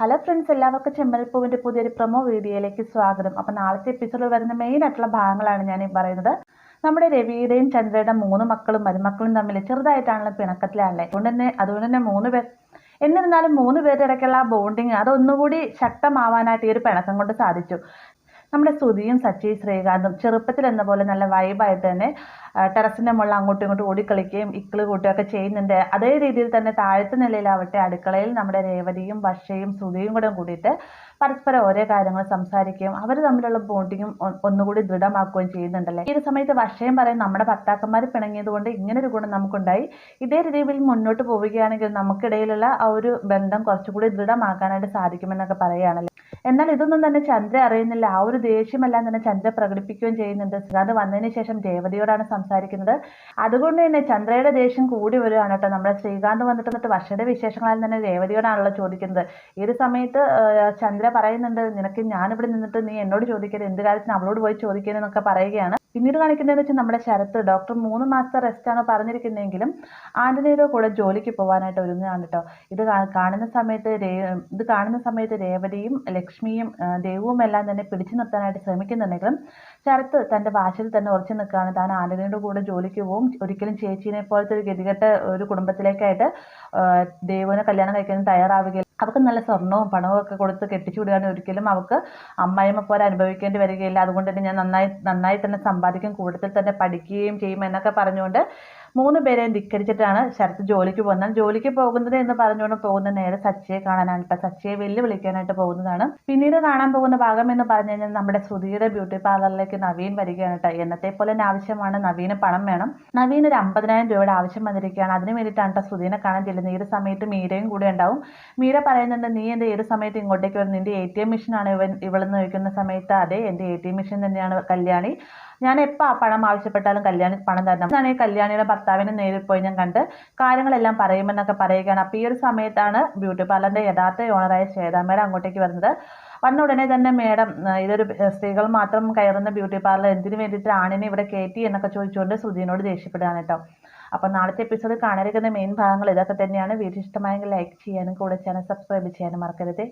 Hello friends, എല്ലാവർക്കും ചെമ്മൽപ്പൂവിൻ്റെ പുതിയൊരു promo വീഡിയോയിലേക്ക് സ്വാഗതം. അപ്പോൾ നാളത്തെ എപ്പിസോഡിൽ വരുന്ന മെയിൻ ആയിട്ടുള്ള ഭാഗങ്ങളാണ് ഞാൻ ഈ പറയുന്നത്. നമ്മുടെ രവിയുടെയും ചന്ദ്രയുടെയും 3 മക്കളും മരുമക്കളും തമ്മിൽ ചെറുതായിട്ടാണല്ലോ പിണക്കത്തിലാണല്ലേ. അതുകൊണ്ട് തന്നെ 3 പേർ എന്നിരുന്നാലും 3 പേരുടെ ഇടയ്ക്കുള്ള ആ ബോണ്ടിങ് അതൊന്നുകൂടി ശക്തമാവാനായിട്ട് ഈ ഒരു പിണക്കം കൊണ്ട് സാധിച്ചു. നമ്മുടെ ശ്രുതിയും സച്ചിയും ശ്രീകാന്തും ചെറുപ്പത്തിൽ എന്ന പോലെ നല്ല വൈബായിട്ട് തന്നെ ടെറസിൻ്റെ മുകളിൽ അങ്ങോട്ടും ഇങ്ങോട്ടും ഓടിക്കളിക്കുകയും ഇക്കിള് കൂട്ടുകയൊക്കെ ചെയ്യുന്നുണ്ട്. അതേ രീതിയിൽ തന്നെ താഴത്തെ നിലയിലാവട്ടെ അടുക്കളയിൽ നമ്മുടെ രേവതിയും വർഷയും ശ്രുതിയും കൂടെ കൂടിയിട്ട് പരസ്പരം ഓരോ കാര്യങ്ങൾ സംസാരിക്കുകയും അവർ തമ്മിലുള്ള ബോണ്ടിങ്ങും ഒന്നുകൂടി ദൃഢമാക്കുകയും ചെയ്യുന്നുണ്ടല്ലേ. ഈ ഒരു സമയത്ത് വർഷയും പറയും, നമ്മുടെ ഭർത്താക്കന്മാർ പിണങ്ങിയത് കൊണ്ട് ഇങ്ങനൊരു ഗുണം നമുക്കുണ്ടായി, ഇതേ രീതിയിൽ മുന്നോട്ട് പോവുകയാണെങ്കിൽ നമുക്കിടയിലുള്ള ആ ഒരു ബന്ധം കുറച്ചുകൂടി ദൃഢമാക്കാനായിട്ട് സാധിക്കുമെന്നൊക്കെ പറയുകയാണല്ലേ. എന്നാൽ ഇതൊന്നും തന്നെ ചന്ദ്ര അറിയുന്നില്ല. ആ ഒരു ദേഷ്യമെല്ലാം തന്നെ ചന്ദ്ര പ്രകടിപ്പിക്കുകയും ചെയ്യുന്നുണ്ട്. അത് വന്നതിന് ശേഷം രേവതിയോടാണ് സംസാരിക്കുന്നത്. അതുകൊണ്ട് തന്നെ ചന്ദ്രയുടെ ദേഷ്യം കൂടി വരികയാണ് കേട്ടോ. നമ്മുടെ ശ്രീകാന്ത് വന്നിട്ട് വർഷയുടെ വിശേഷങ്ങളിൽ തന്നെ രേവതിയോടാണല്ലോ ചോദിക്കുന്നത്. ഈ ഒരു സമയത്ത് ചന്ദ്ര പറയുന്നുണ്ട്, നിനക്ക് ഞാനിവിടെ നിന്നിട്ട് നീ എന്നോട് ചോദിക്കരുത്, എന്ത് കാര്യത്തിന് അവളോട് പോയി ചോദിക്കുന്നതെന്നൊക്കെ പറയുകയാണ്. പിന്നീട് കാണിക്കുന്നതെന്ന് വെച്ചാൽ നമ്മുടെ ശരത്ത് ഡോക്ടർ 3 മാസത്തെ റെസ്റ്റാണ് പറഞ്ഞിരിക്കുന്നതെങ്കിലും ആന്റണിയുടെ കൂടെ ജോലിക്ക് പോകാനായിട്ട് ഒരുങ്ങുകയാണ് കേട്ടോ. ഇത് കാണുന്ന സമയത്ത് രേവതിയും ലക്ഷ്മിയും ദേവുവും എല്ലാം തന്നെ പിടിച്ചു നിർത്താനായിട്ട് ശ്രമിക്കുന്നുണ്ടെങ്കിലും ശരത്ത് തൻ്റെ വാശിയിൽ തന്നെ ഉറച്ചു നിൽക്കുകയാണ്. താൻ ആന്റണിയുടെ കൂടെ ജോലിക്ക് പോകും, ഒരിക്കലും ചേച്ചീനെ പോലത്തെ ഒരു ഗതികെട്ട ഒരു കുടുംബത്തിലേക്കായിട്ട് ദേവുവിനെ കല്യാണം കഴിക്കാൻ തയ്യാറാവുകയില്ല. അവർക്ക് നല്ല സ്വർണവും പണവും ഒക്കെ കൊടുത്ത് കെട്ടിച്ചു വിടുകയാണ്. ഒരിക്കലും അവർക്ക് അമ്മായിമ്മ പോലെ അനുഭവിക്കേണ്ടി വരികയില്ല. അതുകൊണ്ട് തന്നെ ഞാൻ നന്നായി തന്നെ സമ്പാദിക്കും, കൂടുതൽ തന്നെ പഠിക്കുകയും ചെയ്യും എന്നൊക്കെ പറഞ്ഞുകൊണ്ട് 3 പേരെയും ധിക്കരിച്ചിട്ടാണ് ശരത്ത് ജോലിക്ക് പോകുന്നത്. ജോലിക്ക് പോകുന്നത് എന്ന് പറഞ്ഞുകൊണ്ട് പോകുന്ന നേരെ സച്ചിയെ കാണാനാണ് കേട്ടോ. സച്ചിയെ വെല്ലുവിളിക്കാനായിട്ട് പോകുന്നതാണ്. പിന്നീട് കാണാൻ പോകുന്ന ഭാഗം എന്ന് പറഞ്ഞു കഴിഞ്ഞാൽ നമ്മുടെ ശ്രുതിയുടെ ബ്യൂട്ടി പാർലറിലേക്ക് നവീൻ വരികയാണ് കേട്ടോ. എന്നത്തെ പോലെ തന്നെ ആവശ്യമാണ്, നവീന് പണം വേണം. നവീൻ ഒരു 50,000 രൂപയുടെ ആവശ്യം വന്നിരിക്കുകയാണ്. അതിന് വേണ്ടിയിട്ടാണ് കേട്ടോ ശ്രുതിനെ കാണാൻ ചെല്ലുന്നത്. ഈ ഒരു സമയത്ത് മീരയും കൂടെ ഉണ്ടാവും. മീര പറയുന്നുണ്ട്, നീ എൻ്റെ ഏത് സമയത്ത് ഇങ്ങോട്ടേക്ക് വരുന്നത്, നിന്റെ ATM മെഷീനാണ് ഇവളെന്ന് ചോദിക്കുന്ന സമയത്ത് അതെ, എൻ്റെ ATM മെഷീൻ തന്നെയാണ് കല്യാണി, ഞാൻ എപ്പോൾ ആ പണം ആവശ്യപ്പെട്ടാലും കല്യാണി പണം തരണം. എന്നാണ് ഈ കല്യാണിയുടെ ഭർത്താവിനെ നേരിൽ പോയി ഞാൻ കണ്ട് കാര്യങ്ങളെല്ലാം പറയുമെന്നൊക്കെ പറയുകയാണ്. അപ്പോൾ ഈ ഒരു സമയത്താണ് ബ്യൂട്ടി പാർലറിൻ്റെ യഥാർത്ഥ ഓണറായ ശ്വേതാ മേഡം അങ്ങോട്ടേക്ക് വരുന്നത്. വന്ന ഉടനെ തന്നെ മേഡം, ഇതൊരു സ്ത്രീകൾ മാത്രം കയറുന്ന ബ്യൂട്ടി പാർലർ, എന്തിനു വേണ്ടിയിട്ട് ആണിനെ ഇവിടെ കയറ്റി എന്നൊക്കെ ചോദിച്ചുകൊണ്ട് ശ്രുതിനോട് ദേഷ്യപ്പെടുകയാണ് കേട്ടോ. അപ്പോൾ നാളത്തെ എപ്പിസോഡിൽ കാണാനിരിക്കുന്ന മെയിൻ ഭാഗങ്ങൾ ഇതൊക്കെ തന്നെയാണ്. വീഡിയോ ഇഷ്ടമായെങ്കിൽ ലൈക്ക് ചെയ്യാനും കൂടെ ചാനൽ സബ്സ്ക്രൈബ് ചെയ്യാനും മറക്കരുത്.